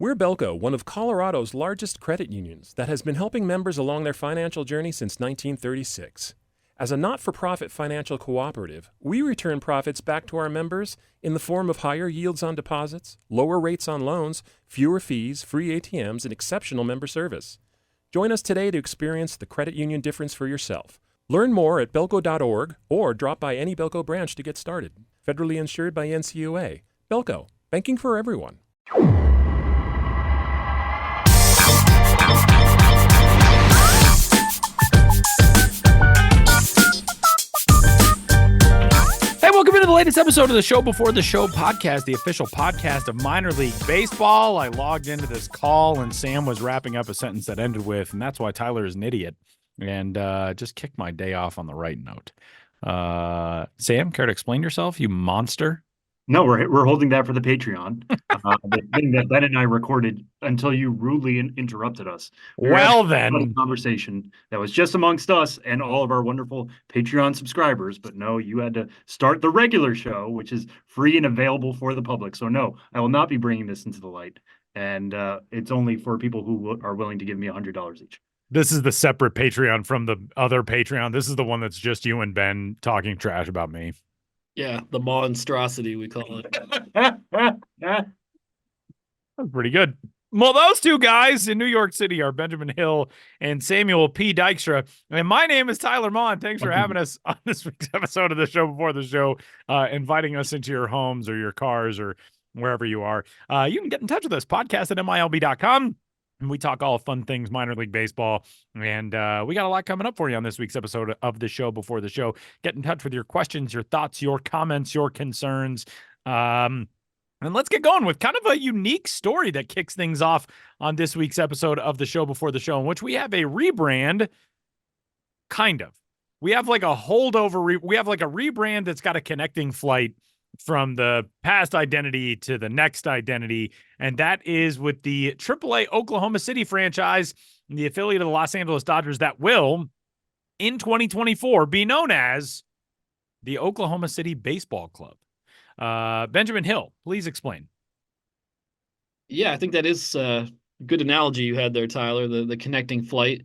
We're Belco, one of Colorado's largest credit unions that has been helping members along their financial journey since 1936. As a not-for-profit financial cooperative, we return profits back to our members in the form of higher yields on deposits, lower rates on loans, fewer fees, free ATMs, and exceptional member service. Join us today to experience the credit union difference for yourself. Learn more at belco.org or drop by any Belco branch to get started. Federally insured by NCUA. Belco, banking for everyone. Hey, welcome into the latest episode of the Show Before the Show podcast, the official podcast of minor league baseball. I logged into this call and Sam was wrapping up a sentence that ended with, and that's why Tyler is an idiot, and just kicked my day off on the right note. Sam, care to explain yourself, you monster? No, we're holding that for the Patreon. The thing that Ben and I recorded until you rudely interrupted us. Well, A then. conversation that was just amongst us and all of our wonderful Patreon subscribers. But no, you had to start the regular show, which is free and available for the public. So no, I will not be bringing this into the light. And it's only for people who are willing to give me $100 each. This is the separate Patreon from the other Patreon. This is the one that's just you and Ben talking trash about me. Yeah, the monstrosity, we call it. That's pretty good. Well, those two guys in New York City are Benjamin Hill and Samuel P. Dykstra. And my name is Tyler Mon. Thanks for having us on this week's episode of the Show Before the Show, inviting us into your homes or your cars or wherever you are. You can get in touch with us, podcast at milb.com. And we talk all fun things, minor league baseball. And we got a lot coming up for you on this week's episode of the Show Before the Show. Get in touch with your questions, your thoughts, your comments, your concerns. And let's get going with kind of a unique story that kicks things off on this week's episode of the Show Before the Show, in which we have a rebrand, kind of. We have like a holdover. We have like a rebrand that's got a connecting flight from the past identity to the next identity, and that is with the AAA Oklahoma City franchise, the affiliate of the Los Angeles Dodgers, that will, in 2024, be known as the Oklahoma City Baseball Club. Benjamin Hill, please explain. Yeah, I think that is a good analogy you had there, Tyler, the connecting flight.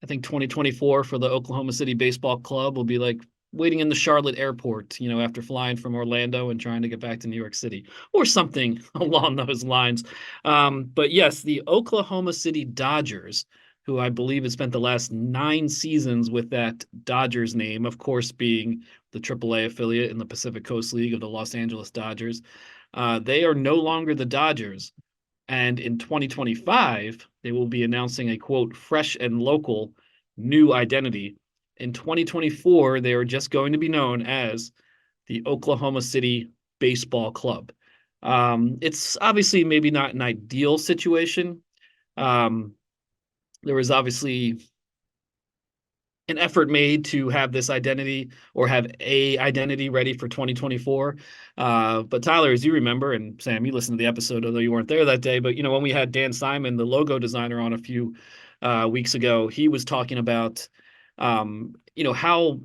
I think 2024 for the Oklahoma City Baseball Club will be like waiting in the Charlotte airport, after flying from Orlando and trying to get back to New York City or something along those lines. But yes, the Oklahoma City Dodgers, who I believe has spent the last 9 seasons with that Dodgers name, of course, being the AAA affiliate in the Pacific Coast League of the Los Angeles Dodgers. They are no longer the Dodgers. And in 2025, they will be announcing a, quote, fresh and local new identity. In 2024, they are just going to be known as the Oklahoma City Baseball Club. It's obviously maybe not an ideal situation. There was obviously an effort made to have this identity or have a identity ready for 2024. But Tyler, as you remember, and Sam, you listened to the episode, although you weren't there that day, but when we had Dan Simon, the logo designer, on a few weeks ago, he was talking about how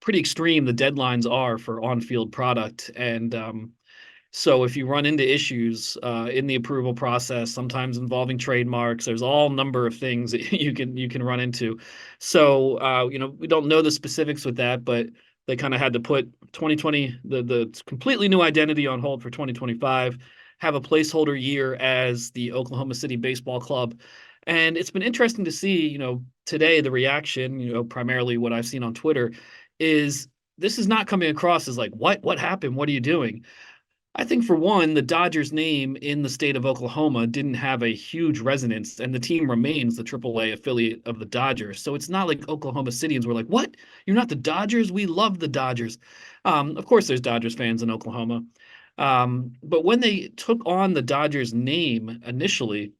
pretty extreme the deadlines are for on-field product. And so if you run into issues in the approval process, sometimes involving trademarks, there's all number of things that you can run into. So, we don't know the specifics with that, but they kind of had to put 2020, the completely new identity, on hold for 2025, have a placeholder year as the Oklahoma City Baseball Club. And it's been interesting to see, today, the reaction, primarily what I've seen on Twitter, is this is not coming across as like, what happened? What are you doing? I think, for one, the Dodgers name in the state of Oklahoma didn't have a huge resonance, and the team remains the AAA affiliate of the Dodgers. So it's not like Oklahoma Cityans were like, what? You're not the Dodgers? We love the Dodgers. Of course, there's Dodgers fans in Oklahoma. But when they took on the Dodgers name initially,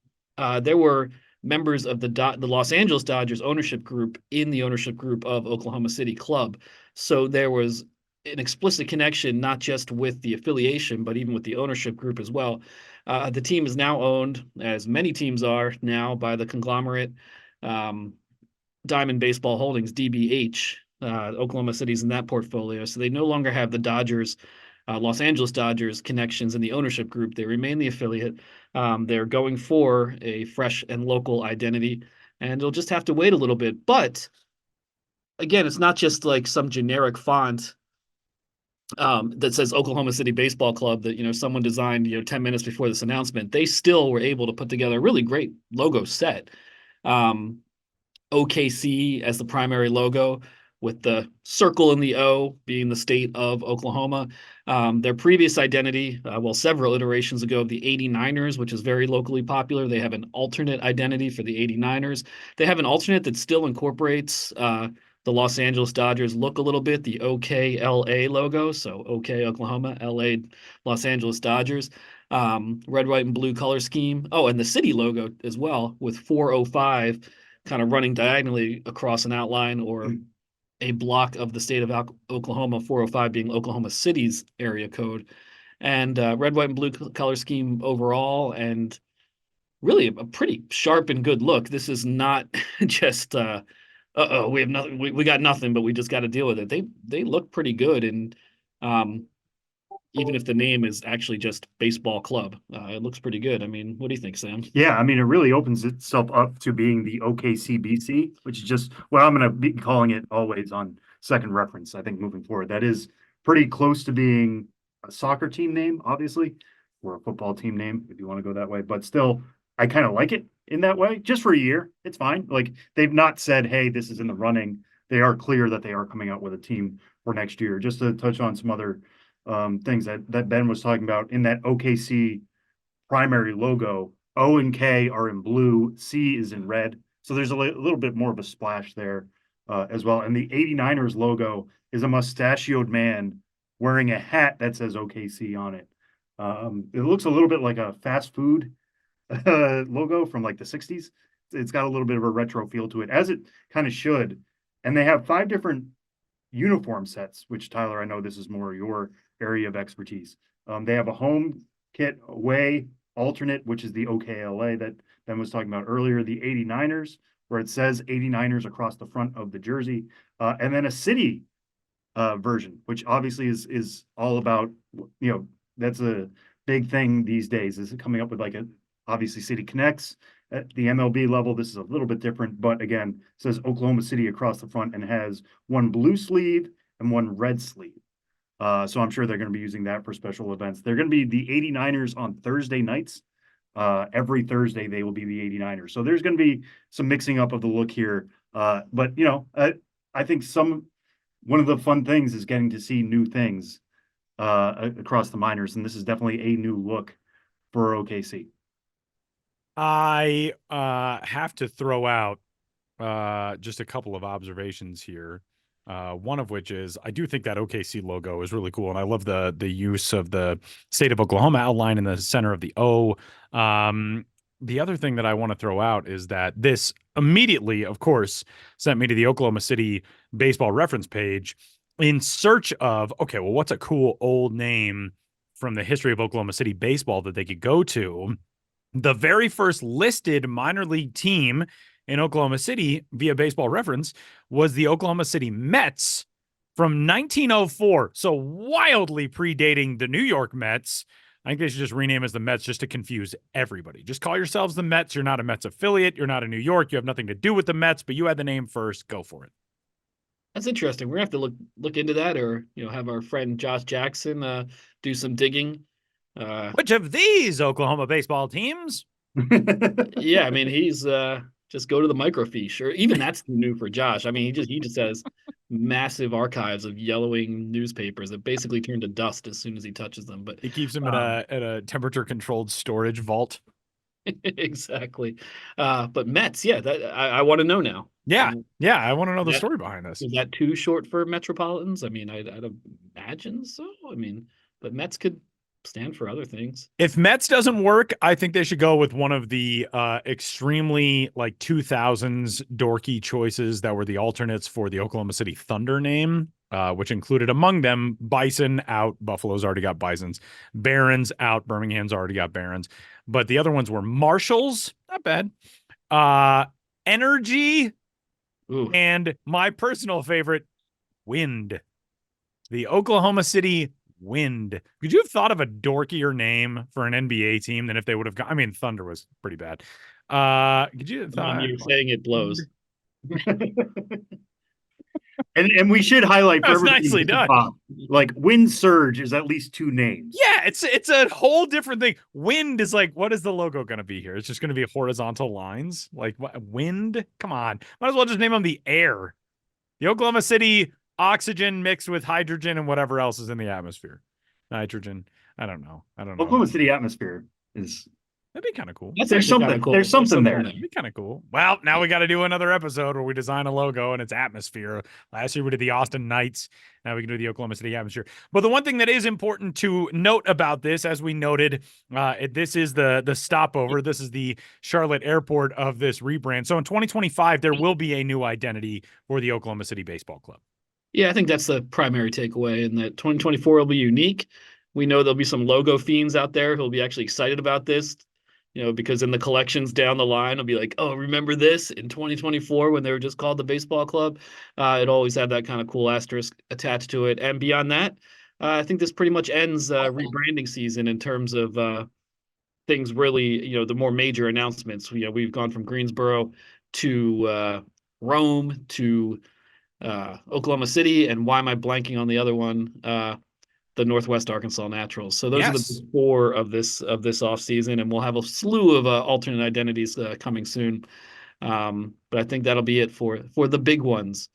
there were members of the Los Angeles Dodgers ownership group in the ownership group of Oklahoma City Club. So there was an explicit connection, not just with the affiliation, but even with the ownership group as well. The team is now owned, as many teams are now, by the conglomerate Diamond Baseball Holdings, DBH. Oklahoma City's in that portfolio. So they no longer have the Dodgers Los Angeles Dodgers connections in the ownership group. They remain the affiliate. They're going for a fresh and local identity, and they'll just have to wait a little bit. But again, it's not just like some generic font that says Oklahoma City Baseball Club that someone designed 10 minutes before this announcement. They still were able to put together a really great logo set. OKC as the primary logo, with the circle and the O being the state of Oklahoma. Their previous identity, several iterations ago, of the 89ers, which is very locally popular. They have an alternate identity for the 89ers. They have an alternate that still incorporates the Los Angeles Dodgers look a little bit, the OKLA logo. So OK Oklahoma, LA Los Angeles Dodgers. Red, white, and blue color scheme. Oh, and the city logo as well, with 405 kind of running diagonally across an outline or a block of the state of Oklahoma, 405 being Oklahoma City's area code. And red, white, and blue color scheme overall, and really a pretty sharp and good look. This is not just we have nothing, we got nothing, but we just got to deal with it. They look pretty good, and even if the name is actually just baseball club, it looks pretty good. I mean, what do you think, Sam? Yeah, I mean, it really opens itself up to being the OKCBC, which is just what I'm going to be calling it always on second reference, I think, moving forward. That is pretty close to being a soccer team name, obviously, or a football team name, if you want to go that way. But still, I kind of like it in that way, just for a year. It's fine. Like, they've not said, hey, this is in the running. They are clear that they are coming out with a team for next year. Just to touch on some other things that Ben was talking about in that OKC primary logo, O and K are in blue, C is in red. So there's a little bit more of a splash there as well. And the 89ers logo is a mustachioed man wearing a hat that says OKC on it. It looks a little bit like a fast food logo from like the 60s. It's got a little bit of a retro feel to it, as it kind of should. And they have 5 different uniform sets, which, Tyler, I know this is more your area of expertise. They have a home kit, away, alternate, which is the OKLA that Ben was talking about earlier, the 89ers, where it says 89ers across the front of the jersey, and then a city version, which obviously is all about, that's a big thing these days, is coming up with like obviously City Connects. At the MLB level, this is a little bit different, but again, it says Oklahoma City across the front and has one blue sleeve and one red sleeve. So I'm sure they're going to be using that for special events. They're going to be the 89ers on Thursday nights. Every Thursday, they will be the 89ers. So there's going to be some mixing up of the look here. But, I think one of the fun things is getting to see new things across the minors. And this is definitely a new look for OKC. I have to throw out just a couple of observations here. One of which is I do think that OKC logo is really cool, and I love the use of the state of Oklahoma outline in the center of the O. The other thing that I want to throw out is that this immediately, of course, sent me to the Oklahoma City baseball reference page in search of, okay, well, what's a cool old name from the history of Oklahoma City baseball that they could go to? The very first listed minor league team in Oklahoma City via Baseball Reference was the Oklahoma City Mets from 1904. So wildly predating the New York Mets. I think they should just rename as the Mets just to confuse everybody. Just call yourselves the Mets. You're not a Mets affiliate. You're not in New York. You have nothing to do with the Mets, but you had the name first. Go for it. That's interesting. We're gonna have to look into that, or have our friend Josh Jackson do some digging. Which of these Oklahoma baseball teams? Yeah, I mean, he's just go to the microfiche, or even that's new for Josh. I mean, he just has massive archives of yellowing newspapers that basically turn to dust as soon as he touches them. But he keeps them at a temperature controlled storage vault. Exactly. But Mets, yeah, that I want to know now. Yeah, I want to know the story behind this. Is that too short for Metropolitans? I mean, I'd imagine so. I mean, but Mets could stand for other things. If Mets doesn't work, I think they should go with one of the extremely like 2000s dorky choices that were the alternates for the Oklahoma City Thunder name, which included among them Bison out. Buffalo's already got Bisons. Barons out. Birmingham's already got Barons. But the other ones were Marshalls. Not bad. Energy. Ooh. And my personal favorite, Wind. The Oklahoma City Wind. Could you have thought of a dorkier name for an NBA team than if they would have got? I mean, Thunder was pretty bad. Could you have thought? You're saying it blows. And we should highlight for That's everybody nicely who's done. top, like Wind Surge is at least 2 names. Yeah, it's a whole different thing. Wind is like, what is the logo going to be here? It's just going to be horizontal lines. Like what, wind? Come on, might as well just name them the air. The Oklahoma City oxygen mixed with hydrogen and whatever else is in the atmosphere. Nitrogen. I don't know. Oklahoma City atmosphere is. That'd be kind of cool. There's something. Cool. There's something there. That'd be kind of cool. Well, now we got to do another episode where we design a logo and its atmosphere. Last year we did the Austin Knights. Now we can do the Oklahoma City atmosphere. But the one thing that is important to note about this, as we noted, this is the stopover. This is the Charlotte airport of this rebrand. So in 2025, there will be a new identity for the Oklahoma City Baseball Club. Yeah, I think that's the primary takeaway, and that 2024 will be unique. We know there'll be some logo fiends out there who'll be actually excited about this. Because in the collections down the line, it'll be like, oh, remember this in 2024 when they were just called the baseball club? It always had that kind of cool asterisk attached to it. And beyond that, I think this pretty much ends rebranding season in terms of things really, the more major announcements. We've gone from Greensboro to Rome to Oklahoma City. And why am I blanking on the other one? The Northwest Arkansas Naturals. So those are the big 4 of this offseason, and we'll have a slew of alternate identities coming soon. But I think that'll be it for the big ones.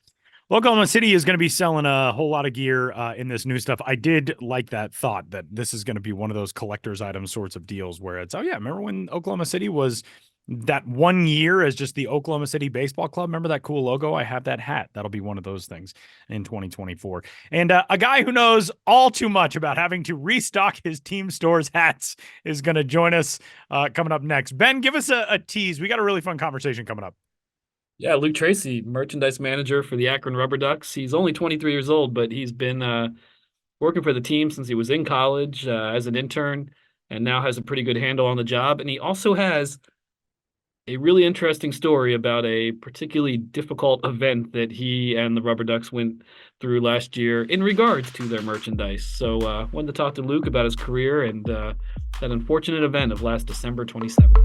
Oklahoma City is going to be selling a whole lot of gear in this new stuff. I did like that thought that this is going to be one of those collector's item sorts of deals where it's, oh yeah, remember when Oklahoma City was that 1 year as just the Oklahoma City Baseball Club? Remember that cool logo? I have that hat. That'll be one of those things in 2024. And a guy who knows all too much about having to restock his team store's hats is going to join us coming up next. Ben, give us a tease. We got a really fun conversation coming up. Yeah, Luke Trese, merchandise manager for the Akron Rubber Ducks. He's only 23 years old, but he's been working for the team since he was in college as an intern, and now has a pretty good handle on the job. And he also has a really interesting story about a particularly difficult event that he and the Rubber Ducks went through last year in regards to their merchandise. So I wanted to talk to Luke about his career and that unfortunate event of last December 27th.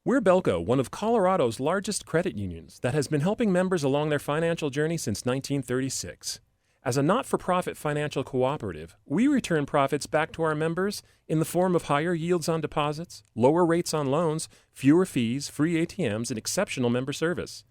We're Belco, one of Colorado's largest credit unions that has been helping members along their financial journey since 1936. As a not-for-profit financial cooperative, we return profits back to our members in the form of higher yields on deposits, lower rates on loans, fewer fees, free ATMs, and exceptional member service.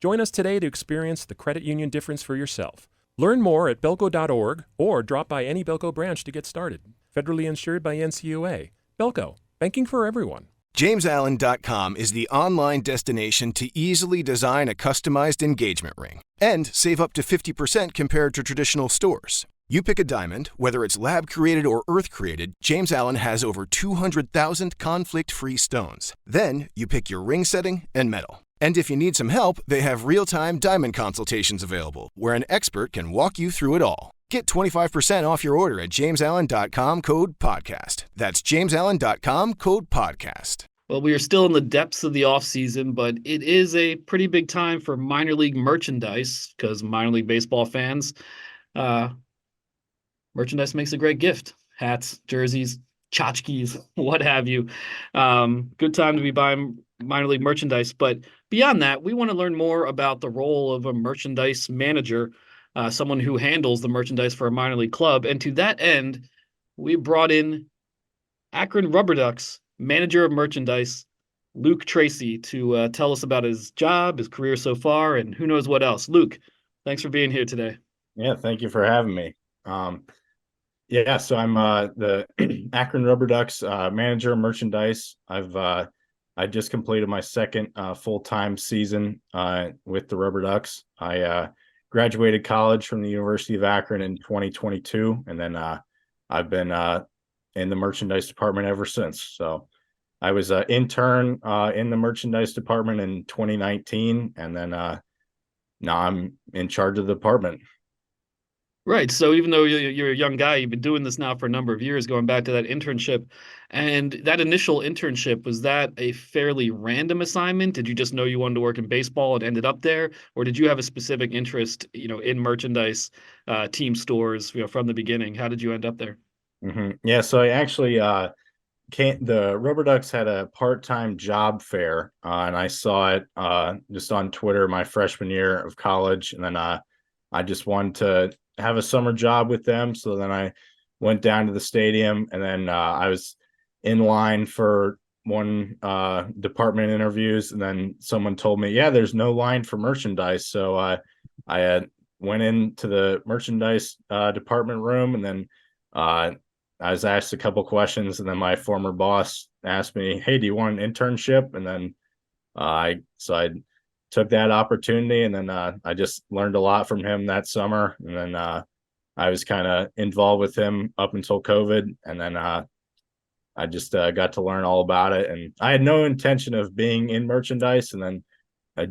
Join us today to experience the credit union difference for yourself. Learn more at belco.org or drop by any Belco branch to get started. Federally insured by NCUA. Belco, banking for everyone. JamesAllen.com is the online destination to easily design a customized engagement ring and save up to 50% compared to traditional stores. You pick a diamond, whether it's lab-created or earth-created, James Allen has over 200,000 conflict-free stones. Then you pick your ring setting and metal. And if you need some help, they have real-time diamond consultations available, where an expert can walk you through it all. Get 25% off your order at JamesAllen.com, code podcast. That's JamesAllen.com, code podcast. Well, we are still in the depths of the offseason, but it is a pretty big time for minor league merchandise because minor league baseball fans, merchandise makes a great gift. Hats, jerseys, tchotchkes, what have you. Good time to be buying minor league merchandise. But beyond that, we want to learn more about the role of a merchandise manager, someone who handles the merchandise for a minor league club. And to that end, we brought in Akron Rubber Ducks manager of merchandise, Luke Trese, to tell us about his job, his career so far, and who knows what else. Luke, thanks for being here today. Yeah, thank you for having me. So I'm the Akron Rubber Ducks manager of merchandise. I just completed my second full-time season with the Rubber Ducks. I graduated college from the University of Akron in 2022, and then I've been in the merchandise department ever since. So I was an intern in the merchandise department in 2019, and then now I'm in charge of the department. Right. So even though you're a young guy, you've been doing this now for a number of years, going back to that internship. And that initial internship, was that a fairly random assignment? Did you just know you wanted to work in baseball and ended up there? Or did you have a specific interest, in merchandise, team stores, from the beginning? How did you end up there? Yeah, so I actually can't the Rubber Ducks had a part-time job fair, and I saw it just on Twitter my freshman year of college, and then I just wanted to have a summer job with them. So then I went down to the stadium, and then I was in line for one department interviews, and then someone told me, yeah, there's no line for merchandise. So I went into the merchandise department room, and then I was asked a couple questions, and then my former boss asked me, "Hey, do you want an internship?" And then I took that opportunity, and then I just learned a lot from him that summer, and then I was kind of involved with him up until COVID, and then I just got to learn all about it, and I had no intention of being in merchandise, and then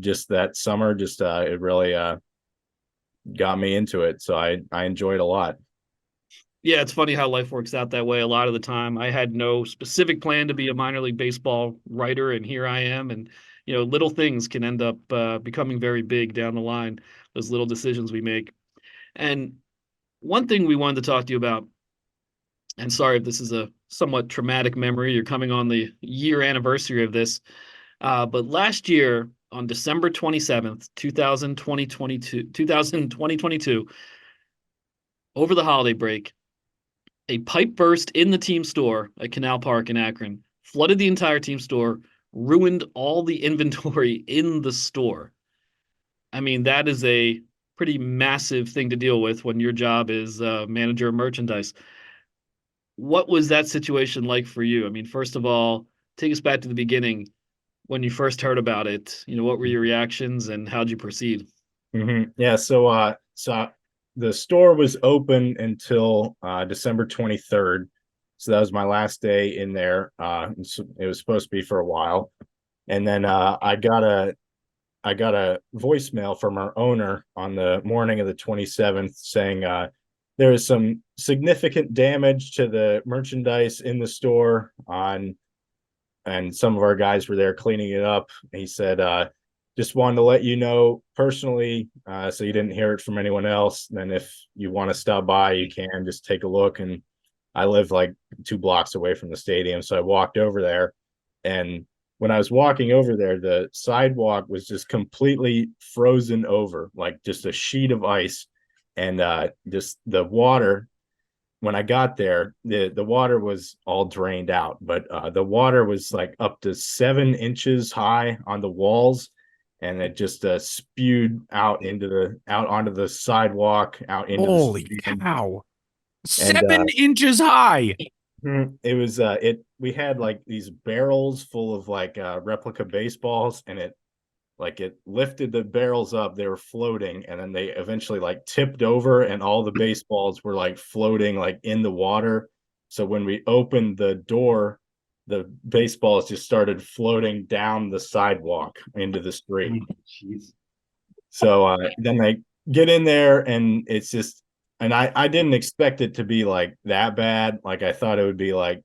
just that summer, just it really got me into it, so I enjoyed a lot. Yeah, it's funny how life works out that way a lot of the time. I had no specific plan to be a minor league baseball writer, and here I am. And, little things can end up becoming very big down the line, those little decisions we make. And one thing we wanted to talk to you about, and sorry if this is a somewhat traumatic memory, you're coming on the year anniversary of this, but last year on December 27th, 2022, over the holiday break, a pipe burst in the team store at Canal Park in Akron, flooded the entire team store, ruined all the inventory in the store. I mean, that is a pretty massive thing to deal with when your job is manager of merchandise. What was that situation like for you? I mean, first of all, take us back to the beginning when you first heard about it. What were your reactions and how'd you proceed? Yeah, so the store was open until December 23rd. So that was my last day in there. It was supposed to be for a while. And then I got a voicemail from our owner on the morning of the 27th saying there was some significant damage to the merchandise in the store and some of our guys were there cleaning it up. He said, just wanted to let you know personally, so you didn't hear it from anyone else. Then if you want to stop by, you can just take a look. And I live like 2 blocks away from the stadium. So I walked over there, and when I was walking over there, the sidewalk was just completely frozen over, like just a sheet of ice. And just the water, when I got there, the water was all drained out, but the water was like up to 7 inches high on the walls, and it just spewed out onto the sidewalk, out into Holy the stadium. cow. And 7 inches high. it was we had like these barrels full of like replica baseballs, and it lifted the barrels up, they were floating, and then they eventually like tipped over, and all the baseballs were like floating like in the water. So when we opened the door, the baseballs just started floating down the sidewalk into the street. Jeez. So then they get in there, and it's just, and I didn't expect it to be like that bad. Like I thought it would be like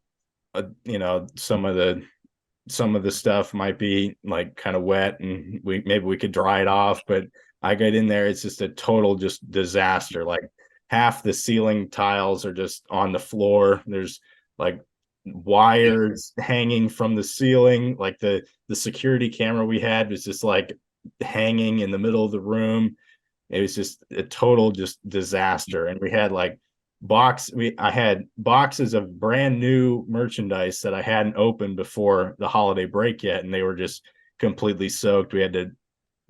some of the stuff might be like kind of wet, and maybe we could dry it off, but I get in there, it's just a total just disaster. Like half the ceiling tiles are just on the floor. There's like wires hanging from the ceiling. Like the security camera we had was just like hanging in the middle of the room. It was just a total just disaster. And we had like I had boxes of brand new merchandise that I hadn't opened before the holiday break yet, and they were just completely soaked. We had to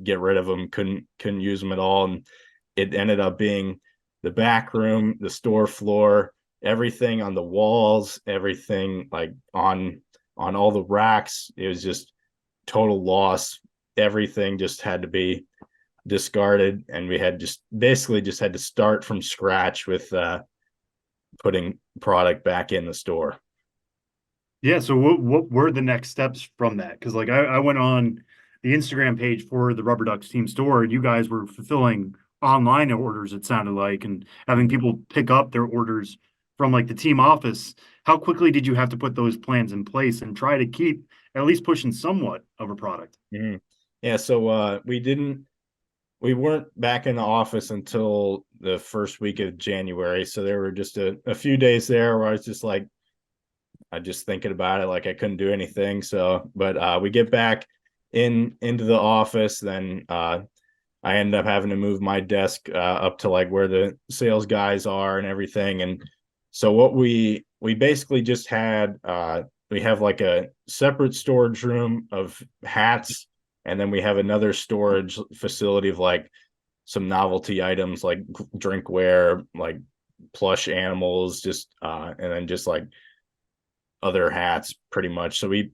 get rid of them, couldn't use them at all. And it ended up being the back room, the store floor, everything on the walls, everything like on all the racks. It was just total loss. Everything just had to be discarded, and we had basically had to start from scratch with putting product back in the store. Yeah. So what were the next steps from that? Because like I went on the Instagram page for the Rubber Ducks team store, and you guys were fulfilling online orders, it sounded like, and having people pick up their orders from like the team office. How quickly did you have to put those plans in place and try to keep at least pushing somewhat of a product? Mhm. Yeah, so we weren't back in the office until the first week of January. So there were just a few days there where I was just like, I just thinking about it, like I couldn't do anything. So, but we get back into the office, then I ended up having to move my desk up to like where the sales guys are and everything. And so what we basically just had we have like a separate storage room of hats, and then we have another storage facility of like some novelty items like drinkware, like plush animals, just and then just like other hats pretty much. So we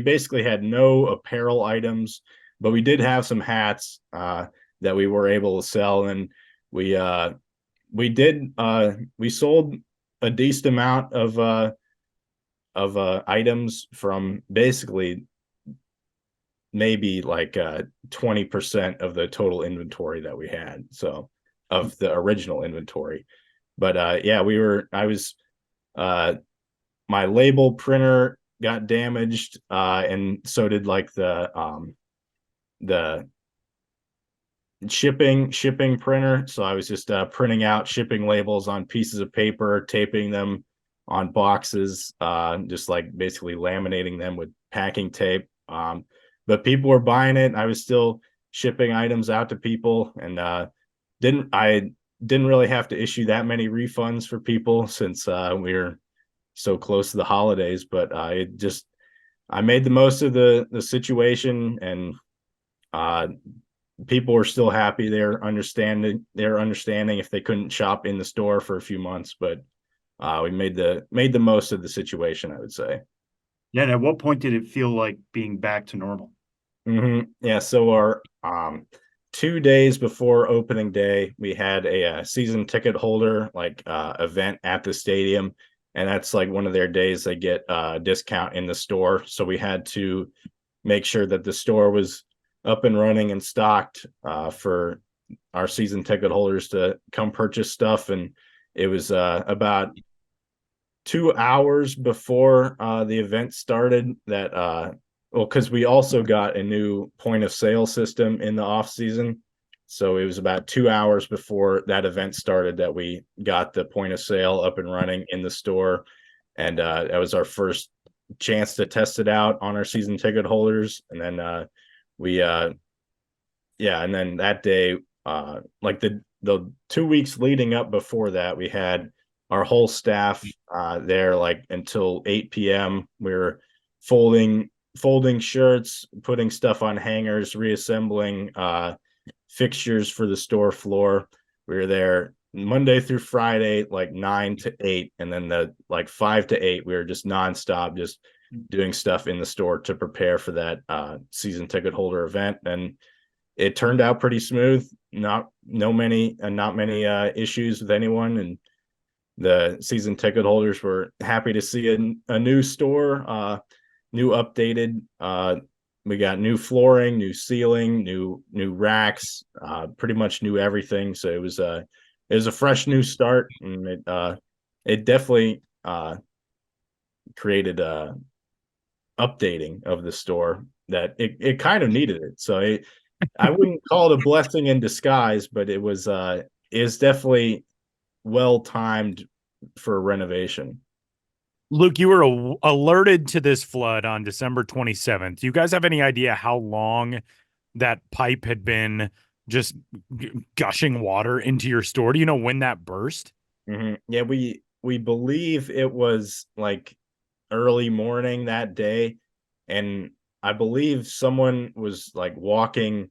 basically had no apparel items, but we did have some hats that we were able to sell, and we we sold a decent amount of items from basically maybe like 20% of the total inventory that we had, so of the original inventory. But yeah, I was my label printer got damaged, and so did like the shipping printer. So I was just printing out shipping labels on pieces of paper, taping them on boxes, just like basically laminating them with packing tape. But people were buying it. I was still shipping items out to people, and didn't really have to issue that many refunds for people since we were so close to the holidays. But I made the most of the situation, and people were still happy. They're understanding if they couldn't shop in the store for a few months, but we made the most of the situation, I would say. Yeah, and at what point did it feel like being back to normal? Yeah, so our 2 days before opening day, we had a season ticket holder like event at the stadium, and that's like one of their days they get a discount in the store. So we had to make sure that the store was up and running and stocked for our season ticket holders to come purchase stuff. And it was about 2 hours before the event started that well, because we also got a new point of sale system in the off season. So it was about 2 hours before that event started that we got the point of sale up and running in the store. And that was our first chance to test it out on our season ticket holders. And then we yeah, and then that day, like the 2 weeks leading up before that, we had our whole staff there like until 8 p.m. We were folding shirts, putting stuff on hangers, reassembling fixtures for the store floor. We were there Monday through Friday, like 9 to 8, and then the like 5 to 8, we were just nonstop, just doing stuff in the store to prepare for that season ticket holder event. And it turned out pretty smooth. Not many issues with anyone, and the season ticket holders were happy to see a new store, new updated. We got new flooring, new ceiling, new racks, pretty much new everything. So it was a fresh new start, and it definitely created a updating of the store that it kind of needed it. So I wouldn't call it a blessing in disguise, but it was definitely well timed for renovation. Luke, you were alerted to this flood on December 27th. Do you guys have any idea how long that pipe had been just gushing water into your store? Do you know when that burst? Mm-hmm. Yeah, we believe it was like early morning that day, and I believe someone was like walking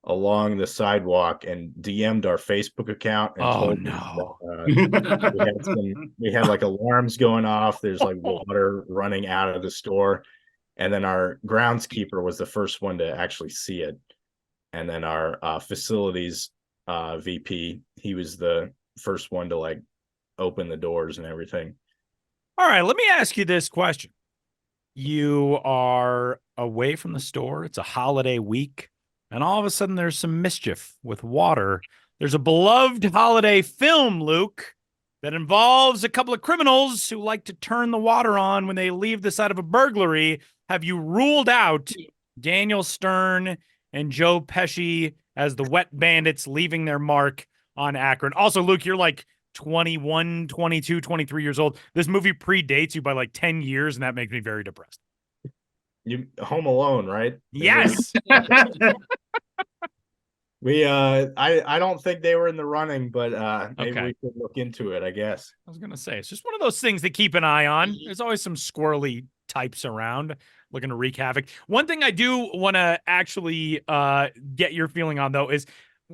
along the sidewalk and DM'd our Facebook account and told no. That, we had like alarms going off. There's like water running out of the store, and then our groundskeeper was the first one to actually see it, and then our facilities VP, he was the first one to like open the doors and everything. All right, let me ask you this question. You are away from the store. It's a holiday week, and all of a sudden there's some mischief with water There's a beloved holiday film, Luke, that involves a couple of criminals who like to turn the water on when they leave the site of a burglary. Have you ruled out Daniel Stern and Joe Pesci as the wet bandits leaving their mark on Akron? Also, Luke, you're like 21, 22, 23 years old. This movie predates you by like 10 years, and that makes me very depressed. You Home Alone, right? Yes. I don't think they were in the running, but maybe Okay. we could look into it, I guess. I was going to say, it's just one of those things to keep an eye on. There's always some squirrely types around looking to wreak havoc. One thing I do want to actually get your feeling on, though, is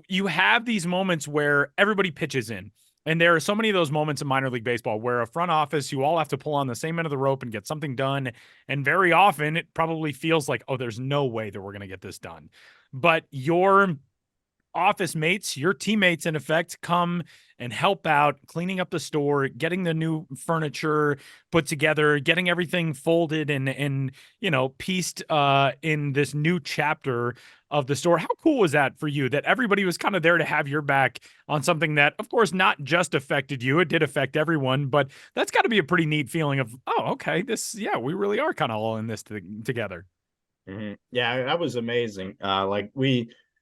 you have these moments where everybody pitches in. And there are so many of those moments in minor league baseball where a front office, you all have to pull on the same end of the rope and get something done. And very often it probably feels like, oh, there's no way that we're going to get this done. But your office mates, your teammates, in effect, come and help out cleaning up the store, getting the new furniture put together, getting everything folded and pieced in this new chapter of the store. How cool was that for you that everybody was kind of there to have your back on something that, of course, not just affected you, it did affect everyone, but that's got to be a pretty neat feeling of, oh, okay, we really are kind of all in this together. Mm-hmm. Yeah, that was amazing.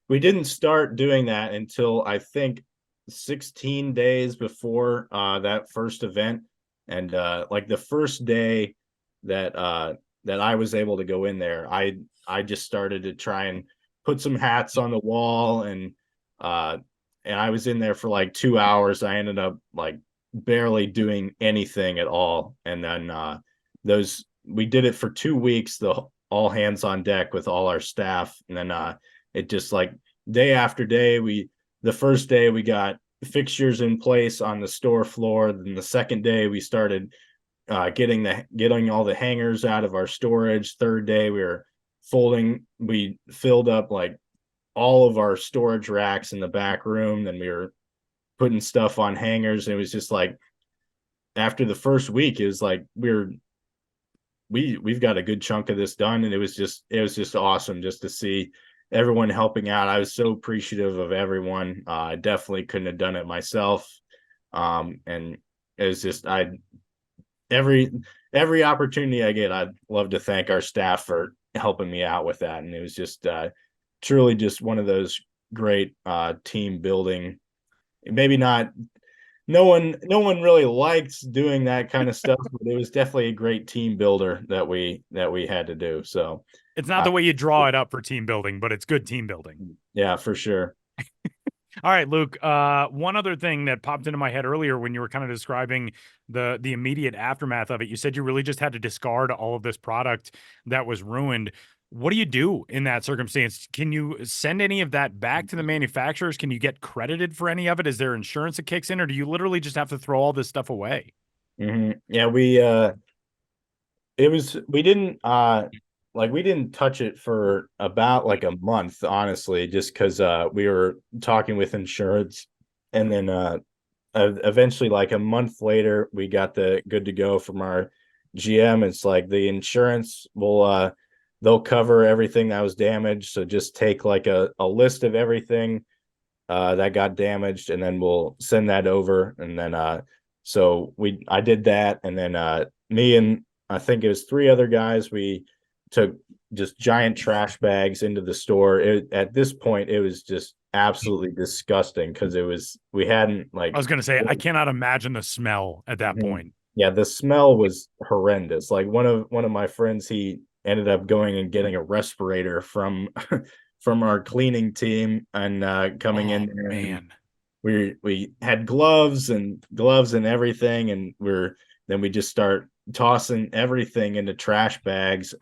We didn't start doing that until I think 16 days before that first event. And like the first day that I was able to go in there, I just started to try and put some hats on the wall, and I was in there for like 2 hours. I ended up like barely doing anything at all. And then we did it for 2 weeks, the all hands on deck with all our staff. And then it just like day after day, the first day we got fixtures in place on the store floor. Then the second day we started getting all the hangers out of our storage. Third day we filled up like all of our storage racks in the back room. Then we were putting stuff on hangers. And it was just like, after the first week, it was like we've got a good chunk of this done. And it was just awesome just to see everyone helping out. I was so appreciative of everyone. I definitely couldn't have done it myself. And it was just, every opportunity I get, I'd love to thank our staff for helping me out with that. And it was just truly just one of those great team building. Maybe not, no one really likes doing that kind of stuff, but it was definitely a great team builder that we had to do. So it's not the way you draw it up for team building, but it's good team building. Yeah, for sure. All right, Luke, one other thing that popped into my head earlier when you were kind of describing the immediate aftermath of it, you said you really just had to discard all of this product that was ruined. What do you do in that circumstance? Can you send any of that back to the manufacturers? Can you get credited for any of it? Is there insurance that kicks in, or do you literally just have to throw all this stuff away? Mm-hmm. Yeah, we didn't touch it for about like a month, honestly, just because we were talking with insurance. And then eventually, like a month later, we got the good to go from our GM. It's like the insurance will they'll cover everything that was damaged. So just take like a list of everything that got damaged, and then we'll send that over. And then I did that. And then me and I think it was 3 other guys, we took just giant trash bags into the store. At this point, it was just absolutely disgusting because we hadn't like. I was going to say, I cannot imagine the smell at that point. Yeah, the smell was horrendous. Like one of my friends, he ended up going and getting a respirator from our cleaning team and coming in there. Man, we had gloves and everything, and then we just start tossing everything into trash bags.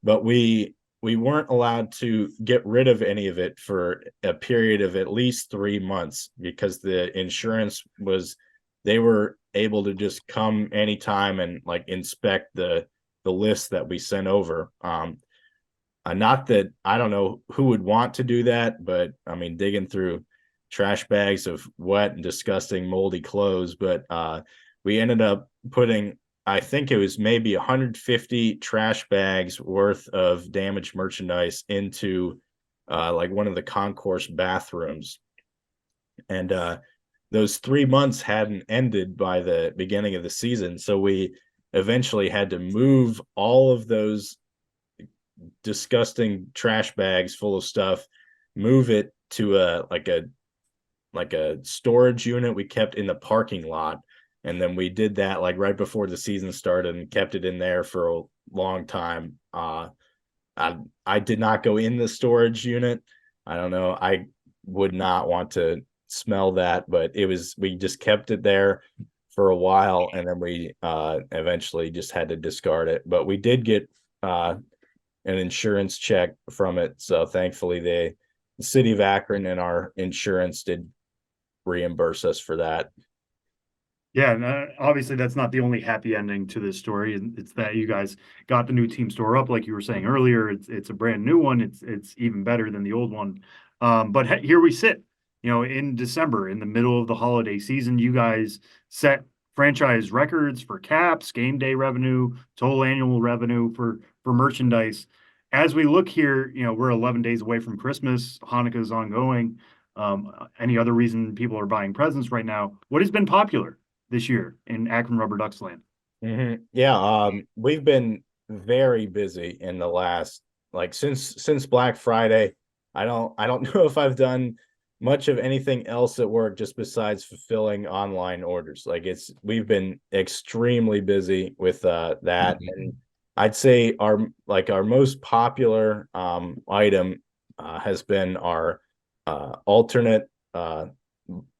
But we weren't allowed to get rid of any of it for a period of at least 3 months, because the insurance they were able to just come anytime and like inspect the list that we sent over. Not that I don't know who would want to do that, but I mean, digging through trash bags of wet and disgusting moldy clothes. But we ended up putting, I think it was maybe 150 trash bags worth of damaged merchandise into like one of the concourse bathrooms. And those 3 months hadn't ended by the beginning of the season. So we eventually had to move all of those disgusting trash bags full of stuff, move it to a storage unit we kept in the parking lot. And then we did that like right before the season started and kept it in there for a long time. I did not go in the storage unit. I don't know. I would not want to smell that, but we just kept it there for a while, and then we eventually just had to discard it. But we did get an insurance check from it. So thankfully the city of Akron and our insurance did reimburse us for that. Yeah, and obviously that's not the only happy ending to this story. And it's that you guys got the new team store up, like you were saying earlier. It's a brand new one. It's even better than the old one. But here we sit, in December, in the middle of the holiday season. You guys set franchise records for caps, game day revenue, total annual revenue for merchandise. As we look here, we're 11 days away from Christmas. Hanukkah is ongoing. Any other reason people are buying presents right now? What has been popular this year in Akron Rubber Ducks land? Mm-hmm. Yeah, we've been very busy in the last, like, since Black Friday. I don't know if I've done much of anything else at work just besides fulfilling online orders. Like, we've been extremely busy with that. And I'd say our most popular item has been our alternate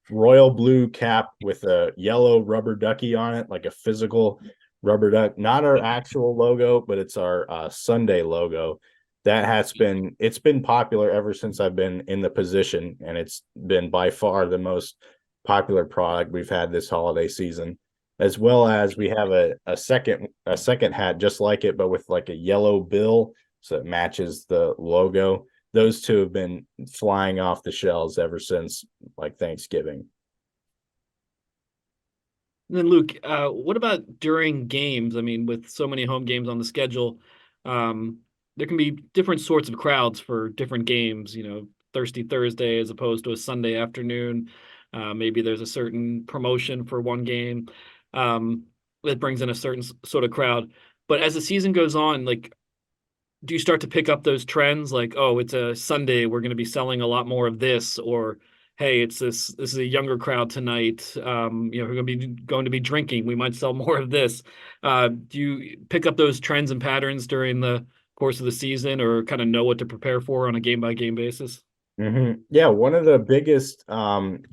royal blue cap with a yellow rubber ducky on it, like a physical rubber duck, not our actual logo, but it's our Sunday logo. It's been popular ever since I've been in the position, and it's been by far the most popular product we've had this holiday season. As well as we have a second hat just like it, but with like a yellow bill, so it matches the logo. Those two have been flying off the shelves ever since like Thanksgiving. And then Luke, what about during games? I mean, with so many home games on the schedule, there can be different sorts of crowds for different games, Thirsty Thursday as opposed to a Sunday afternoon. Maybe there's a certain promotion for one game that brings in a certain sort of crowd. But as the season goes on, like, do you start to pick up those trends? Like, oh, it's a Sunday, we're going to be selling a lot more of this, or hey, this is a younger crowd tonight. We're going to be drinking. We might sell more of this. Do you pick up those trends and patterns during the course of the season, or kind of know what to prepare for on a game by game basis? Mm-hmm. Yeah, one of the biggest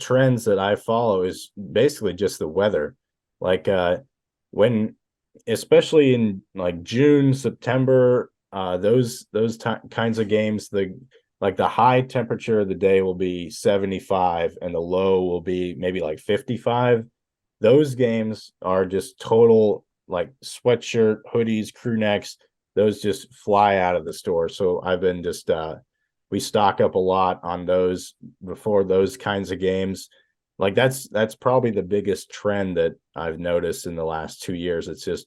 trends that I follow is basically just the weather. Like when, especially in like June, September, those kinds of games, the high temperature of the day will be 75 and the low will be maybe like 55. Those games are just total like sweatshirt, hoodies, crew necks. Those just fly out of the store. So I've been just we stock up a lot on those before those kinds of games. Like that's probably the biggest trend that I've noticed in the last 2 years. It's just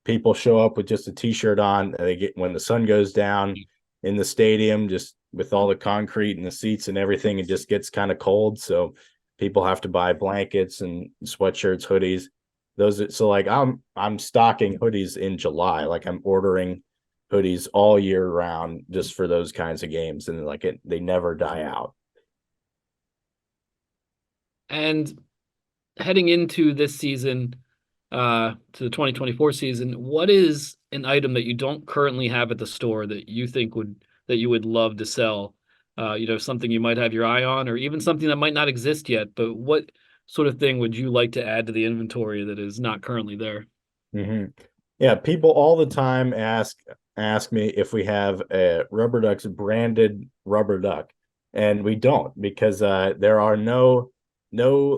people show up with just a t-shirt on, and they get, when the sun goes down in the stadium, just with all the concrete and the seats and everything, it just gets kind of cold. So people have to buy blankets and sweatshirts, hoodies. So like I'm stocking hoodies in July. Like I'm ordering hoodies all year round just for those kinds of games, and they never die out. And heading into this season, to the 2024 season, what is an item that you don't currently have at the store that you think that you would love to sell? Something you might have your eye on, or even something that might not exist yet, but what sort of thing would you like to add to the inventory that is not currently there? Mm-hmm. Yeah, people all the time ask me if we have a Rubber Ducks branded rubber duck, and we don't, because there are no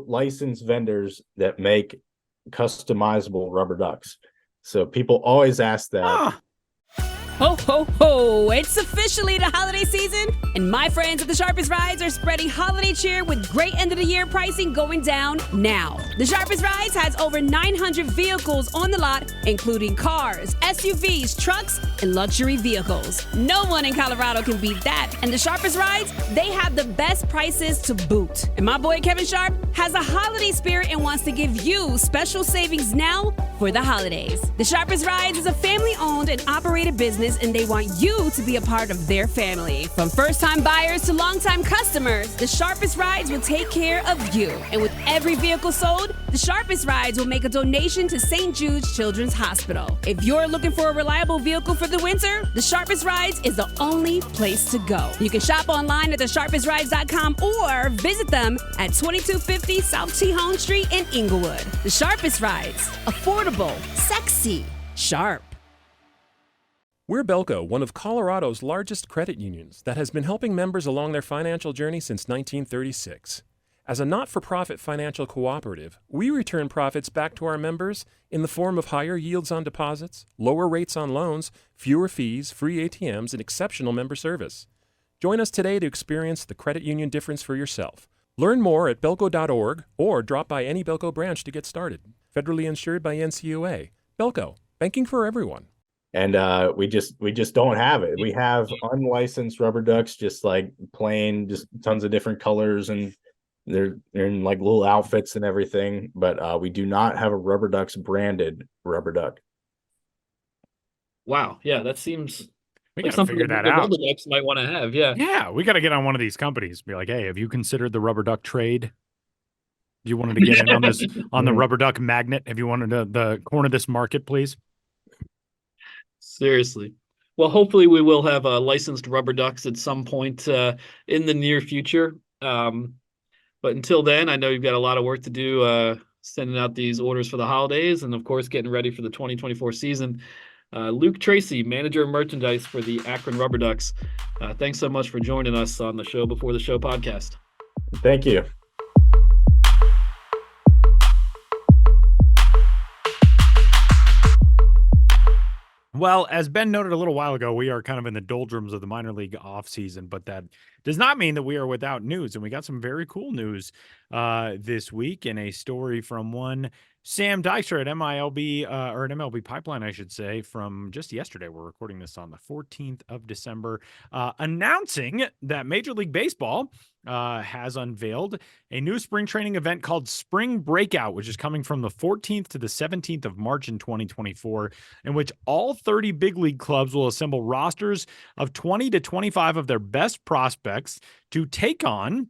licensed vendors that make customizable rubber ducks. So people always ask that. Ho, ho, ho! It's officially the holiday season, and my friends at the Sharpest Rides are spreading holiday cheer with great end-of-the-year pricing going down now. The Sharpest Rides has over 900 vehicles on the lot, including cars, SUVs, trucks, and luxury vehicles. No one in Colorado can beat that, and the Sharpest Rides, they have the best prices to boot. And my boy Kevin Sharp has a holiday spirit and wants to give you special savings now for the holidays. The Sharpest Rides is a family-owned and operated business, and they want you to be a part of their family. From first-time buyers to long-time customers, the Sharpest Rides will take care of you. And with every vehicle sold, the Sharpest Rides will make a donation to St. Jude's Children's Hospital. If you're looking for a reliable vehicle for the winter, the Sharpest Rides is the only place to go. You can shop online at thesharpestrides.com or visit them at 2250 South Tejon Street in Inglewood. The Sharpest Rides. Affordable, sexy, sharp. We're Belco, one of Colorado's largest credit unions that has been helping members along their financial journey since 1936. As a not-for-profit financial cooperative, we return profits back to our members in the form of higher yields on deposits, lower rates on loans, fewer fees, free ATMs, and exceptional member service. Join us today to experience the credit union difference for yourself. Learn more at belco.org or drop by any Belco branch to get started. Federally insured by NCUA. Belco, banking for everyone. And we just don't have it. We have unlicensed rubber ducks, just like plain, just tons of different colors, and they're in like little outfits and everything. But we do not have a rubber ducks branded rubber duck. Wow. Yeah, that seems We like got to something figure that that out. the Ducks might want to have. Yeah. Yeah, we got to get on one of these companies. Be like, hey, have you considered the rubber duck trade? You wanted to get in on this on the rubber duck magnet? Have you wanted to the corner this market, please? Seriously. Well, hopefully we will have licensed rubber ducks at some point in the near future. But until then, I know you've got a lot of work to do sending out these orders for the holidays and, of course, getting ready for the 2024 season. Luke Trese, manager of merchandise for the Akron Rubber Ducks. Thanks so much for joining us on the Show Before the Show podcast. Thank you. Well, as Ben noted a little while ago, we are kind of in the doldrums of the minor league offseason, but that does not mean that we are without news. And we got some very cool news this week in a story from one Sam Dykstra at MILB, or at MLB Pipeline, I should say, from just yesterday. We're recording this on the 14th of December, announcing that Major League Baseball has unveiled a new spring training event called Spring Breakout, which is coming from the 14th to the 17th of March in 2024, in which all 30 big league clubs will assemble rosters of 20 to 25 of their best prospects to take on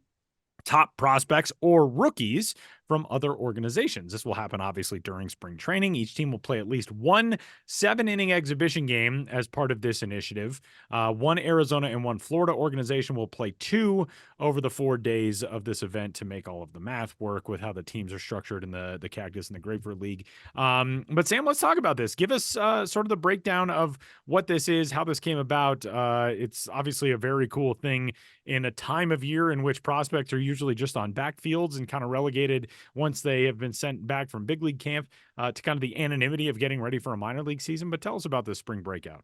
top prospects or rookies from other organizations. This will happen obviously during spring training. Each team will play at least one 7-inning exhibition game as part of this initiative. One Arizona and one Florida organization will play 2 over the 4 days of this event to make all of the math work with how the teams are structured in the Cactus and the Grapefruit League. But Sam, let's talk about this. Give us sort of the breakdown of what this is, how this came about. It's obviously a very cool thing in a time of year in which prospects are usually just on backfields and kind of relegated once they have been sent back from big league camp to kind of the anonymity of getting ready for a minor league season. But tell us about this spring breakout.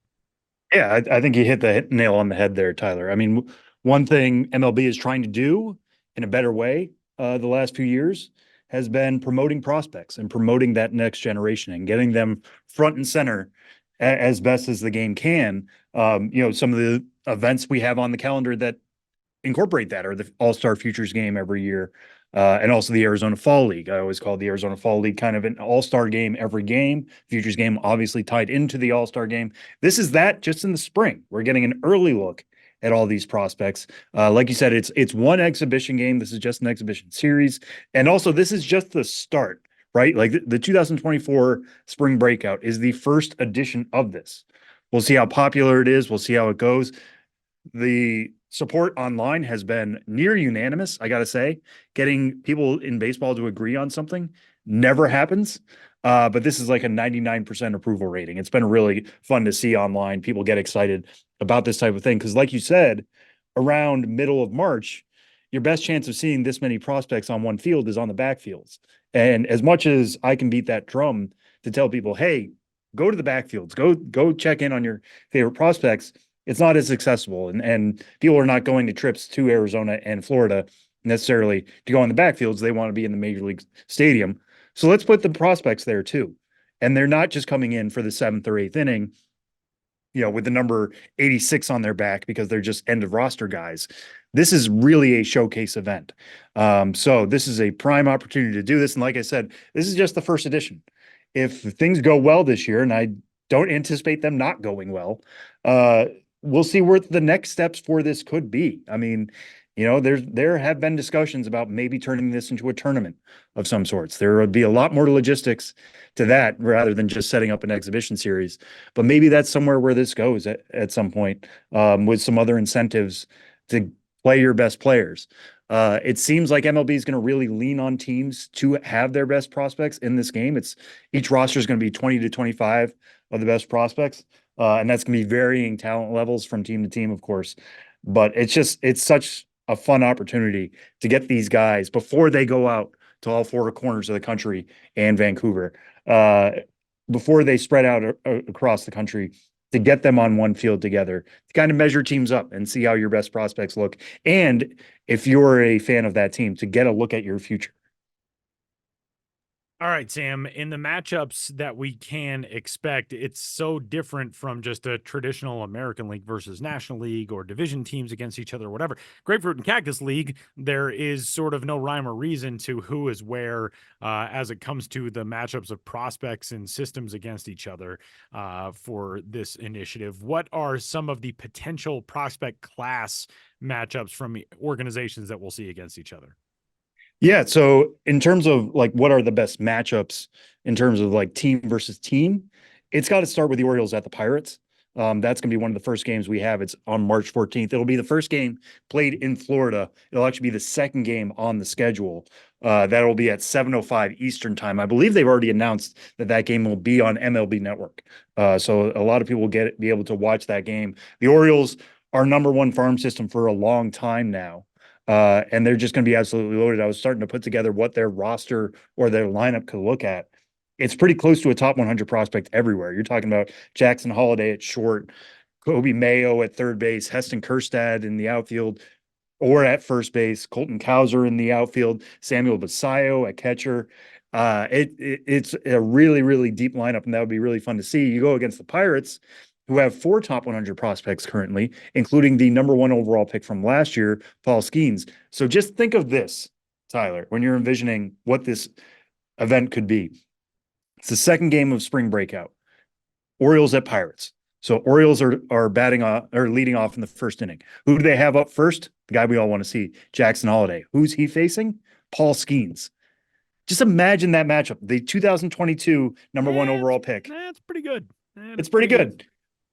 Yeah, I think you hit the nail on the head there, Tyler. I mean, one thing MLB is trying to do in a better way the last few years has been promoting prospects and promoting that next generation and getting them front and center as best as the game can. Some of the events we have on the calendar that incorporate that are the All-Star Futures game every year. And also the Arizona Fall League. I always call the Arizona Fall League kind of an all-star game every game. Futures game obviously tied into the all-star game. This is that just in the spring. We're getting an early look at all these prospects. Like you said, it's one exhibition game. This is just an exhibition series. And also this is just the start, right? Like the 2024 Spring Breakout is the first edition of this. We'll see how popular it is. We'll see how it goes. The support online has been near unanimous. I got to say, getting people in baseball to agree on something never happens. But this is like a 99% approval rating. It's been really fun to see online. People get excited about this type of thing. Because like you said, around middle of March, your best chance of seeing this many prospects on one field is on the backfields. And as much as I can beat that drum to tell people, hey, go to the backfields, go check in on your favorite prospects. It's not as accessible, and people are not going to trips to Arizona and Florida necessarily to go on the backfields. They want to be in the major league stadium. So let's put the prospects there too. And they're not just coming in for the 7th or 8th inning, with the number 86 on their back because they're just end of roster guys. This is really a showcase event. So this is a prime opportunity to do this. And like I said, this is just the first edition. If things go well this year, and I don't anticipate them not going well, we'll see where the next steps for this could be. I mean, there have been discussions about maybe turning this into a tournament of some sorts. There would be a lot more logistics to that rather than just setting up an exhibition series. But maybe that's somewhere where this goes at some point, with some other incentives to play your best players. It seems like MLB is going to really lean on teams to have their best prospects in this game. Each roster is going to be 20 to 25 of the best prospects. And that's going to be varying talent levels from team to team, of course. But it's such a fun opportunity to get these guys before they go out to all 4 corners of the country and Vancouver, before they spread out across the country, to get them on one field together, to kind of measure teams up and see how your best prospects look. And if you're a fan of that team, to get a look at your future. All right, Sam, in the matchups that we can expect, it's so different from just a traditional American League versus National League or division teams against each other, or whatever. Grapefruit and Cactus League, there is sort of no rhyme or reason to who is where as it comes to the matchups of prospects and systems against each other for this initiative. What are some of the potential prospect class matchups from organizations that we'll see against each other? Yeah. So in terms of like, what are the best matchups in terms of like team versus team, it's got to start with the Orioles at the Pirates. That's going to be one of the first games we have. It's on March 14th. It'll be the first game played in Florida. It'll actually be the second game on the schedule. That'll be at 7:05 Eastern time. I believe they've already announced that game will be on MLB Network. So a lot of people will be able to watch that game. The Orioles are number 1 farm system for a long time now. And they're just going to be absolutely loaded. I was starting to put together what their roster or their lineup could look at. It's pretty close to a top 100 prospect everywhere. You're talking about Jackson Holliday at short, Kobe Mayo at third base, Heston Kjerstad in the outfield or at first base, Colton Cowser in the outfield, Samuel Basayo at catcher. It's a really, really deep lineup, and that would be really fun to see. You go against the Pirates, who have 4 top 100 prospects currently, including the number 1 overall pick from last year, Paul Skeens. So just think of this, Tyler, when you're envisioning what this event could be. It's the second game of Spring Breakout. Orioles at Pirates. So Orioles are batting off or leading off in the first inning. Who do they have up first? The guy we all want to see, Jackson Holliday. Who's he facing? Paul Skeens. Just imagine that matchup. The 2022 number 1 overall pick. That's pretty good. It's pretty good.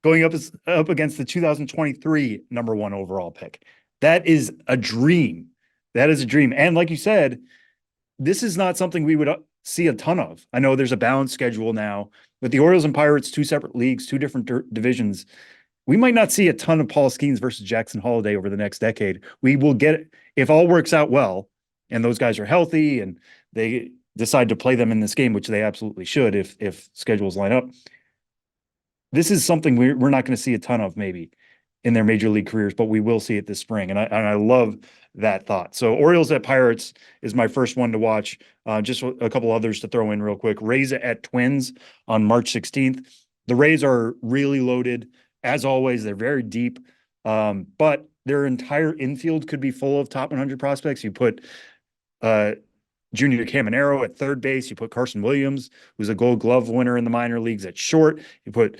Going up against the 2023 number 1 overall pick. That is a dream. That is a dream. And like you said, this is not something we would see a ton of. I know there's a balanced schedule now, but the Orioles and Pirates, 2 separate leagues, 2 different divisions. We might not see a ton of Paul Skeens versus Jackson Holliday over the next decade. We will get it if all works out well and those guys are healthy and they decide to play them in this game, which they absolutely should if schedules line up. This is something we're not going to see a ton of maybe in their major league careers, but we will see it this spring. And I love that thought. So Orioles at Pirates is my first one to watch. Just a couple others to throw in real quick. Rays at Twins on March 16th. The Rays are really loaded. As always, they're very deep. But their entire infield could be full of top 100 prospects. You put Junior Caminero at third base. You put Carson Williams, who's a Gold Glove winner in the minor leagues, at short. You put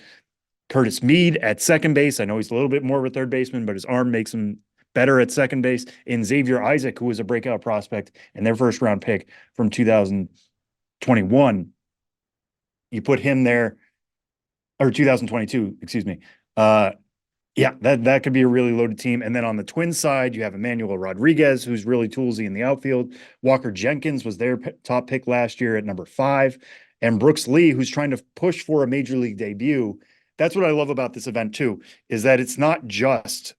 Curtis Mead at second base. I know he's a little bit more of a third baseman, but his arm makes him better at second base. And Xavier Isaac, who was a breakout prospect and their first round pick from 2021. You put him there, or 2022, excuse me. Yeah, that could be a really loaded team. And then on the Twins side, you have Emmanuel Rodriguez, who's really toolsy in the outfield. Walker Jenkins was their top pick last year at number 5. And Brooks Lee, who's trying to push for a major league debut. That's what I love about this event too, is that it's not just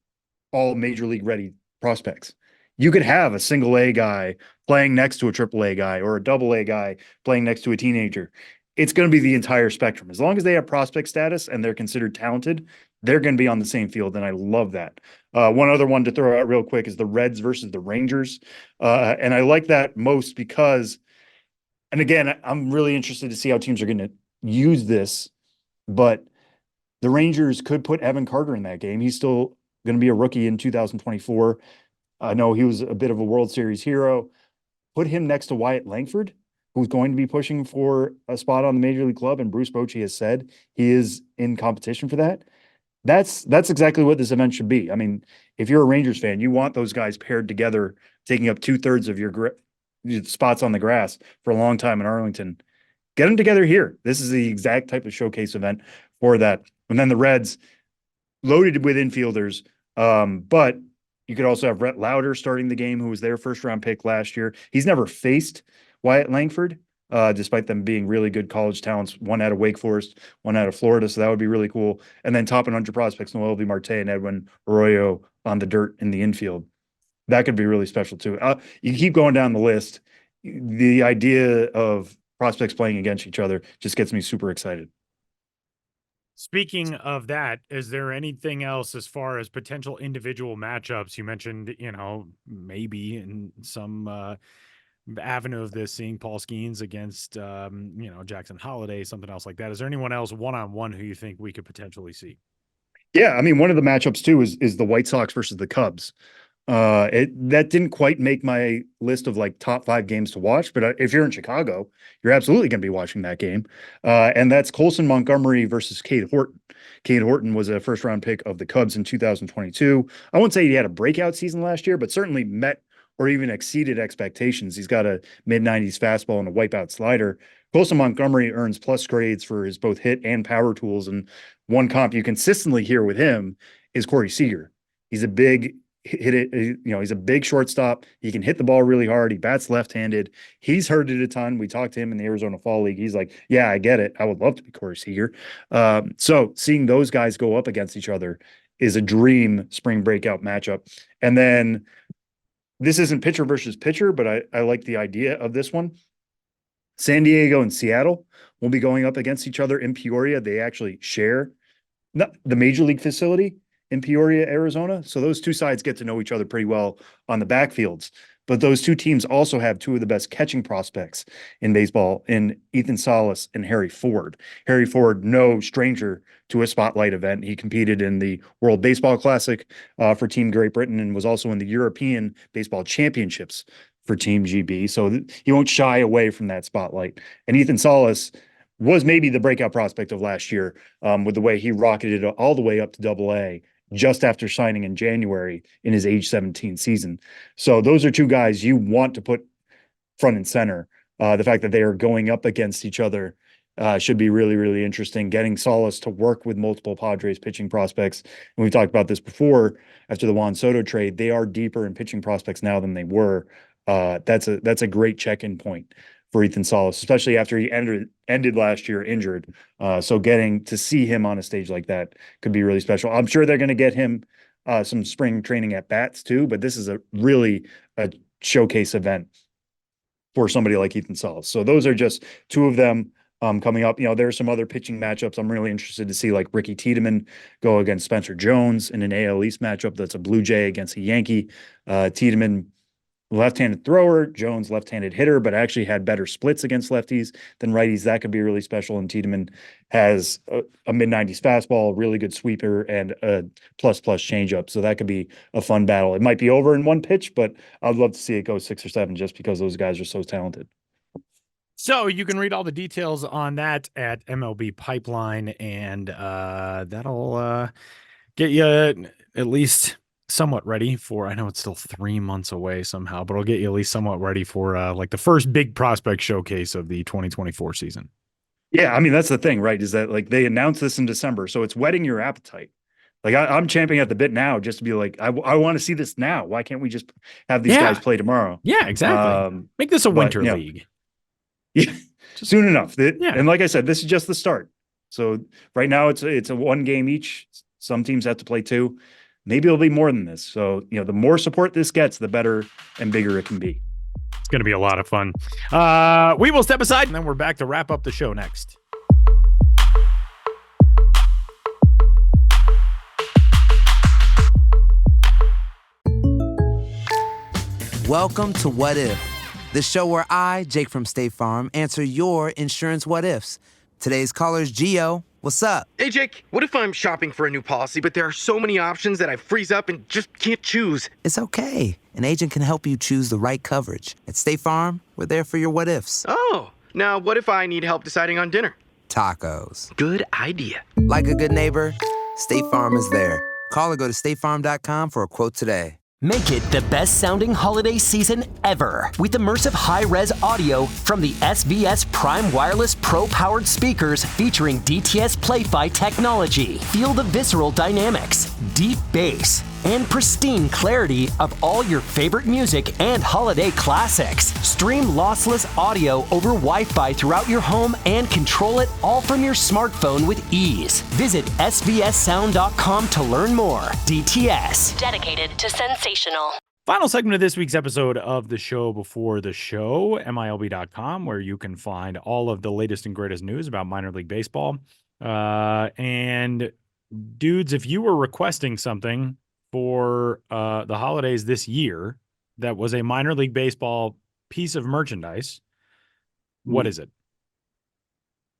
all major league ready prospects. You could have a single A guy playing next to a triple A guy or a double A guy playing next to a teenager. it's going to be the entire spectrum. As long as they have prospect status and they're considered talented, they're going to be on the same field. And I love that. One other one to throw out real quick is the Reds versus the Rangers. And I like that most because, and again, I'm really interested to see how teams are going to use this, but the Rangers could put Evan Carter in that game. He's still going to be a rookie in 2024. I know he was a bit of a World Series hero. Put him next to Wyatt Langford, who's going to be pushing for a spot on the Major League club. And Bruce Bochy has said he is in competition for that. That's exactly what this event should be. I mean, if you're a Rangers fan, you want those guys paired together, taking up 2/3 of your spots on the grass for a long time in Arlington. Get them together here. This is the exact type of showcase event for that. And then the Reds, loaded with infielders, but you could also have Rhett Lauder starting the game, who was their first-round pick last year. He's never faced Wyatt Langford, despite them being really good college talents, one out of Wake Forest, one out of Florida, so that would be really cool. And then top 100 prospects, Noel V. Marte and Edwin Arroyo on the dirt in the infield. That could be really special too. You keep going down the list. The idea of prospects playing against each other just gets me super excited. Speaking of that, is there anything else as far as potential individual matchups? You mentioned, maybe in some avenue of this, seeing Paul Skeens against, Jackson Holiday, something else like that. Is there anyone else one-on-one who you think we could potentially see? Yeah, I mean, one of the matchups too is the White Sox versus the Cubs. That didn't quite make my list of like top 5 games to watch, but if you're in Chicago, you're absolutely going to be watching that game. And that's Colson Montgomery versus Cade Horton. Cade Horton was a first-round pick of the Cubs in 2022. I won't say he had a breakout season last year, but certainly met or even exceeded expectations. He's got a mid-90s fastball and a wipeout slider. Colson Montgomery earns plus grades for his both hit and power tools. And one comp you consistently hear with him is Corey Seager. He's a big he's a big shortstop. He can hit the ball really hard. He bats left-handed. He's heard it a ton. We talked to him in the Arizona Fall League. He's like, yeah, I get it. I would love to be Corey Seager. So seeing those guys go up against each other is a dream spring breakout matchup. And then this isn't pitcher versus pitcher, but I like the idea of this one. San Diego and Seattle will be going up against each other in Peoria. They actually share the major league facility in Peoria, Arizona. So those two sides get to know each other pretty well on the backfields. But those two teams also have two of the best catching prospects in baseball in Ethan Salas and Harry Ford. Harry Ford, no stranger to a spotlight event. He competed in the World Baseball Classic for Team Great Britain and was also in the European Baseball Championships for Team GB. So he won't shy away from that spotlight. And Ethan Salas was maybe the breakout prospect of last year with the way he rocketed all the way up to AA just after signing in January in his age 17 season. So those are two guys you want to put front and center. The fact that they are going up against each other should be really, really interesting. Getting Salas to work with multiple Padres pitching prospects. And we've talked about this before after the Juan Soto trade. They are deeper in pitching prospects now than they were. That's a great check-in point for Ethan Salas, especially after he ended last year injured. So getting to see him on a stage like that could be really special. I'm sure they're going to get him some spring training at bats too, but this is a showcase event for somebody like Ethan Salas. So those are just two of them coming up. There are some other pitching matchups I'm really interested to see, like Ricky Tiedemann go against Spencer Jones in an AL East matchup. That's a Blue Jay against a Yankee. Tiedemann, left-handed thrower, Jones left-handed hitter, but actually had better splits against lefties than righties. That could be really special. And Tiedemann has a mid-90s fastball, really good sweeper, and a plus changeup. So that could be a fun battle. It might be over in one pitch, but I'd love to see it go 6 or 7 just because those guys are so talented. So you can read all the details on that at MLB Pipeline, and that'll get you at least somewhat ready for, I know it's still 3 months away somehow, but it'll get you at least somewhat ready for like the first big prospect showcase of the 2024 season. Yeah, I mean, that's the thing, right? Is that like they announced this in December, so it's whetting your appetite. Like I'm champing at the bit now just to be like, I want to see this now. Why can't we just have these guys play tomorrow? Yeah, exactly. Make this a winter league. Yeah, soon enough. And like I said, this is just the start. So right now it's a 1 game each. Some teams have to play 2. Maybe it'll be more than this. So, the more support this gets, the better and bigger it can be. It's going to be a lot of fun. We will step aside, and then we're back to wrap up the show next. Welcome to What If, the show where I, Jake from State Farm, answer your insurance what ifs. Today's caller is Gio. What's up? Hey, Jake, what if I'm shopping for a new policy, but there are so many options that I freeze up and just can't choose? It's okay. An agent can help you choose the right coverage. At State Farm, we're there for your what ifs. Oh, now what if I need help deciding on dinner? Tacos. Good idea. Like a good neighbor, State Farm is there. Call or go to statefarm.com for a quote today. Make it the best-sounding holiday season ever with immersive high-res audio from the SVS Prime Wireless Pro-powered speakers featuring DTS Play-Fi technology. Feel the visceral dynamics, deep bass, and pristine clarity of all your favorite music and holiday classics. Stream lossless audio over Wi-Fi throughout your home and control it all from your smartphone with ease. Visit svssound.com to learn more. DTS. Dedicated to sensational. Final segment of this week's episode of the show before the show, MILB.com, where you can find all of the latest and greatest news about minor league baseball. And dudes, if you were requesting something for the holidays this year that was a minor league baseball piece of merchandise, what is it?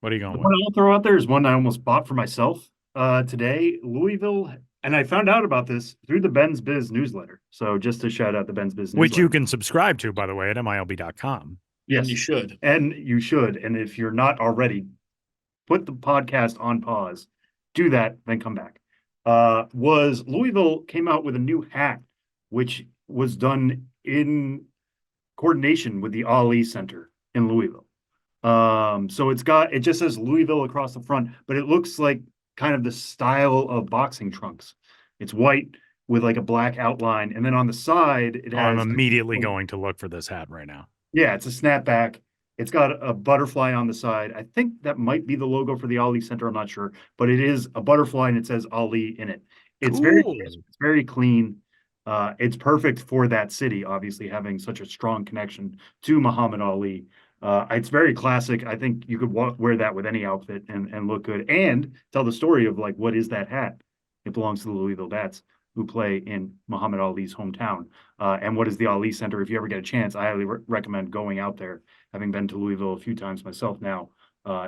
What are you going with? What I'll throw out there is one I almost bought for myself today. Louisville, and I found out about this through the Ben's Biz newsletter. So just to shout out the Ben's Biz newsletter. Which you can subscribe to, by the way, at MILB.com. Yes, And you should. And you should. And if you're not already, put the podcast on pause. Do that, then come back. Was Louisville came out with a new hat, which was done in coordination with the Ali Center in Louisville. So it just says Louisville across the front, but it looks like kind of the style of boxing trunks. It's white with like a black outline, and then on the side it has. I'm immediately going to look for this hat right now. Yeah, it's a snapback. It's got a butterfly on the side. I think that might be the logo for the Ali Center. I'm not sure, but it is a butterfly and it says Ali in it. It's very crisp, it's very clean. It's perfect for that city, obviously having such a strong connection to Muhammad Ali. It's very classic. I think you could wear that with any outfit and look good and tell the story of like, what is that hat? It belongs to the Louisville Bats, who play in Muhammad Ali's hometown. And what is the Ali Center? If you ever get a chance, I highly recommend going out there. Having been to Louisville a few times myself now,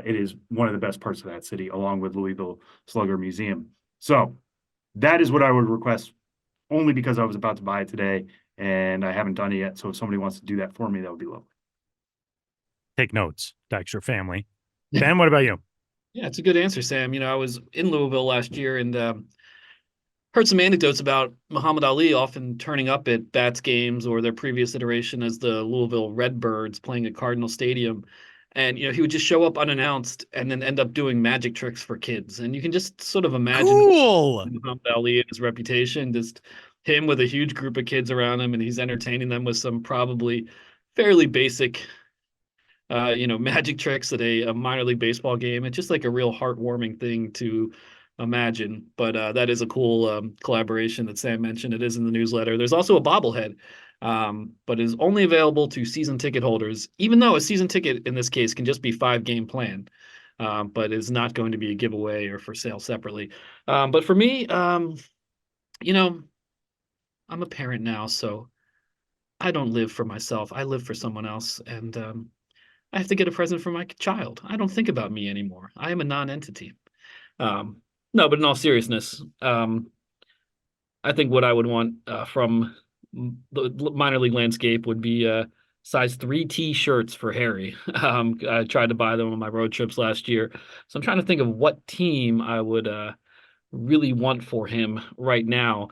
it is one of the best parts of that city, along with Louisville Slugger Museum. So that is what I would request, only because I was about to buy it today and I haven't done it yet. So if somebody wants to do that for me, that would be lovely. Take notes, Dykstra family. Ben, what about you? Yeah, it's a good answer, Sam. I was in Louisville last year and heard some anecdotes about Muhammad Ali often turning up at Bats games or their previous iteration as the Louisville Redbirds playing at Cardinal Stadium. And, he would just show up unannounced and then end up doing magic tricks for kids. And you can just sort of imagine Muhammad Ali and his reputation, just him with a huge group of kids around him, and he's entertaining them with some probably fairly basic, magic tricks at a minor league baseball game. It's just like a real heartwarming thing to imagine, but that is a cool collaboration that Sam mentioned. It is in the newsletter. There's also a bobblehead, but is only available to season ticket holders, even though a season ticket in this case can just be 5-game plan, but is not going to be a giveaway or for sale separately. But for me, I'm a parent now, so I don't live for myself. I live for someone else, and I have to get a present for my child. I don't think about me anymore. I am a non-entity. No, but in all seriousness, I think what I would want from the minor league landscape would be size 3T shirts for Harry. I tried to buy them on my road trips last year. So I'm trying to think of what team I would really want for him right now.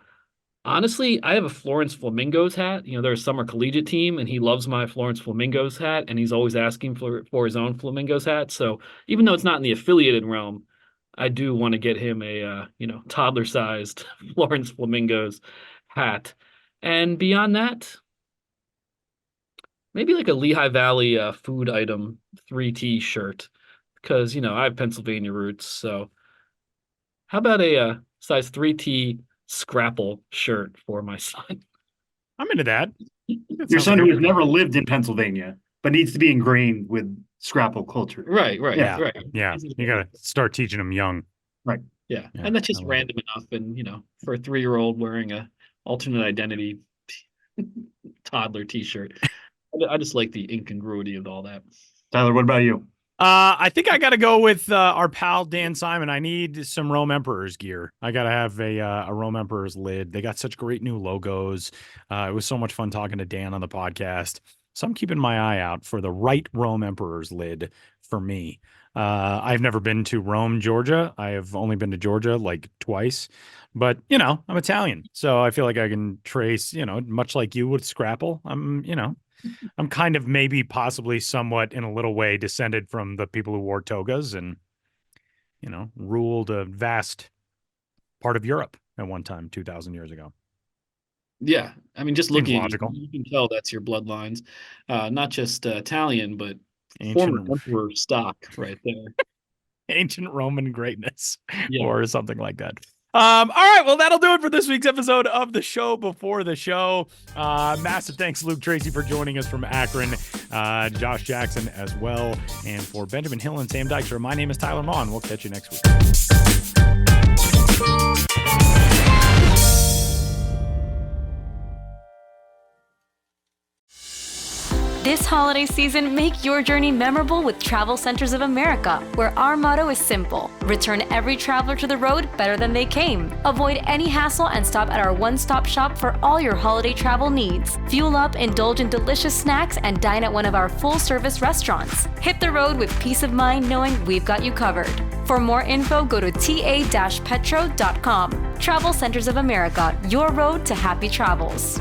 Honestly, I have a Florence Flamingos hat. They're a summer collegiate team, and he loves my Florence Flamingos hat, and he's always asking for his own Flamingos hat. So even though it's not in the affiliated realm, I do want to get him a, toddler-sized Florence Flamingos hat. And beyond that, maybe like a Lehigh Valley food item 3T shirt, because, I have Pennsylvania roots. So how about a size 3T Scrapple shirt for my son? I'm into that. Your son who has never lived in Pennsylvania, but needs to be ingrained with Scrapple culture. Right. Yeah. Right. Yeah. You got to start teaching them young. Right. Yeah. Yeah, And that's I just love random enough. And, for a 3-year-old wearing a alternate identity toddler t-shirt, I just like the incongruity of all that. Tyler, what about you? I think I got to go with our pal Dan Simon. I need some Rome Emperors gear. I got to have a Rome Emperors lid. They got such great new logos. It was so much fun talking to Dan on the podcast. So I'm keeping my eye out for the right Rome Emperors lid for me. I've never been to Rome, Georgia. I have only been to Georgia like twice, but I'm Italian. So I feel like I can trace, much like you with Scrapple. I'm kind of maybe possibly somewhat in a little way descended from the people who wore togas and, ruled a vast part of Europe at one time, 2,000 years ago. Yeah. I mean, just Seems looking, logical. you can tell that's your bloodlines. Not just Italian, but Ancient- former emperor stock right there. Ancient Roman greatness Yeah. or something like that. All right, well, that'll do it for this week's episode of the show before the show. Massive thanks, Luke Trese, for joining us from Akron, Josh Jackson as well, and for Benjamin Hill and Sam Dykstra. My name is Tyler Maughan. We'll catch you next week. This holiday season, make your journey memorable with Travel Centers of America, where our motto is simple: return every traveler to the road better than they came. Avoid any hassle and stop at our one-stop shop for all your holiday travel needs. Fuel up, indulge in delicious snacks, and dine at one of our full-service restaurants. Hit the road with peace of mind knowing we've got you covered. For more info, go to ta-petro.com. Travel Centers of America, your road to happy travels.